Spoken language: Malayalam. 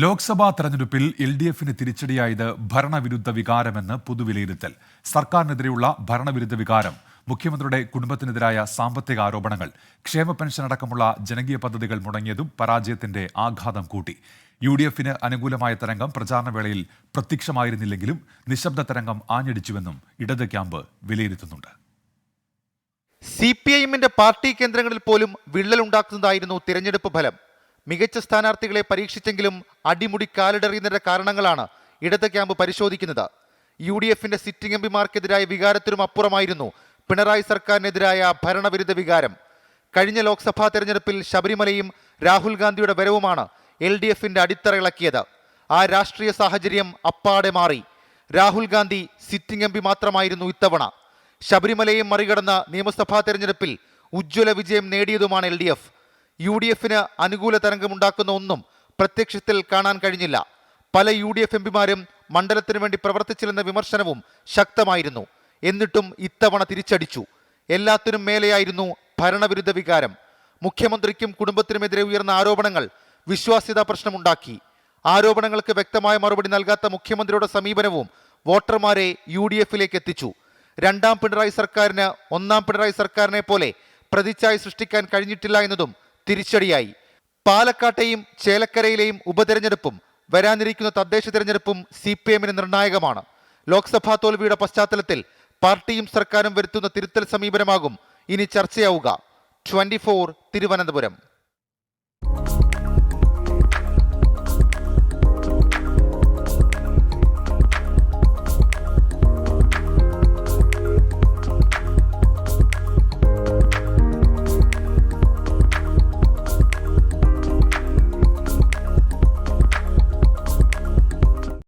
ലോക്സഭാ തെരഞ്ഞെടുപ്പിൽ എൽ.ഡി.എഫിന് തിരിച്ചടിയായത് ഭരണവിരുദ്ധ വികാരമെന്ന് പൊതുവിലയിരുത്തൽ. സർക്കാരിനെതിരെയുള്ള ഭരണവിരുദ്ധ വികാരം, മുഖ്യമന്ത്രിയുടെ കുടുംബത്തിനെതിരായ സാമ്പത്തിക ആരോപണങ്ങൾ, ക്ഷേമ പെൻഷൻ അടക്കമുള്ള ജനകീയ പദ്ധതികൾ മുടങ്ങിയതും പരാജയത്തിന്റെ ആഘാതം കൂട്ടി. യു.ഡി.എഫിന് അനുകൂലമായ തരംഗം പ്രചാരണവേളയിൽ പ്രത്യക്ഷമായിരുന്നില്ലെങ്കിലും നിശബ്ദ തരംഗം ആഞ്ഞടിച്ചുവെന്നും ഇടത് ക്യാമ്പ് വിലയിരുത്തുന്നുണ്ട്. CPIഎമ്മിന്റെ പാർട്ടി കേന്ദ്രങ്ങളിൽ പോലും വിള്ളലുണ്ടാക്കുന്നതായിരുന്നു തിരഞ്ഞെടുപ്പ് ഫലം. മികച്ച സ്ഥാനാർത്ഥികളെ പരീക്ഷിച്ചെങ്കിലും അടിമുടി കാലിടറിയുന്നതിന്റെ കാരണങ്ങളാണ് ഇടത് ക്യാമ്പ് പരിശോധിക്കുന്നത്. UDFന്റെ സിറ്റിംഗ് എംപിമാർക്കെതിരായ വികാരത്തിനും അപ്പുറമായിരുന്നു പിണറായി സർക്കാരിനെതിരായ ഭരണവിരുദ്ധ വികാരം. കഴിഞ്ഞ ലോക്സഭാ തെരഞ്ഞെടുപ്പിൽ ശബരിമലയും രാഹുൽ ഗാന്ധിയുടെ വരവുമാണ് LDFന്റെ അടിത്തറ ഇളക്കിയത്. ആ രാഷ്ട്രീയ സാഹചര്യം അപ്പാടെ മാറി. രാഹുൽ ഗാന്ധി സിറ്റിംഗ് എംപി മാത്രമായിരുന്നു ഇത്തവണ. ശബരിമലയും മറികടന്ന നിയമസഭാ തെരഞ്ഞെടുപ്പിൽ ഉജ്ജ്വല വിജയം നേടിയതുമാണ് LDF. UDFന് അനുകൂല തരംഗമുണ്ടാക്കുന്ന ഒന്നും പ്രത്യക്ഷത്തിൽ കാണാൻ കഴിഞ്ഞില്ല. പല UDF എംപിമാരും മണ്ഡലത്തിനു വേണ്ടി പ്രവർത്തിച്ചില്ലെന്ന വിമർശനവും ശക്തമായിരുന്നു. എന്നിട്ടും ഇത്തവണ തിരിച്ചടിച്ചു. എല്ലാത്തിനും മേലെയായിരുന്നു ഭരണവിരുദ്ധ വികാരം. മുഖ്യമന്ത്രിക്കും കുടുംബത്തിനുമെതിരെ ഉയർന്ന ആരോപണങ്ങൾ വിശ്വാസ്യതാ പ്രശ്നമുണ്ടാക്കി. ആരോപണങ്ങൾക്ക് വ്യക്തമായ മറുപടി നൽകാത്ത മുഖ്യമന്ത്രിയുടെ സമീപനവും വോട്ടർമാരെ UDFലേക്ക് എത്തിച്ചു. രണ്ടാം പിണറായി സർക്കാരിന് ഒന്നാം പിണറായി സർക്കാരിനെ പോലെ പ്രതിച്ഛായ സൃഷ്ടിക്കാൻ കഴിഞ്ഞിട്ടില്ല എന്നതും തിരിച്ചടിയായി. പാലക്കാട്ടെയും ചേലക്കരയിലെയും ഉപതെരഞ്ഞെടുപ്പും വരാനിരിക്കുന്ന തദ്ദേശ തെരഞ്ഞെടുപ്പും CPIഎമ്മിന് നിർണായകമാണ്. ലോക്സഭാ തോൽവിയുടെ പശ്ചാത്തലത്തിൽ പാർട്ടിയും സർക്കാരും വരുത്തുന്ന തിരുത്തൽ സമീപനമാകും ഇനി ചർച്ചയാവുക. 24 തിരുവനന്തപുരം.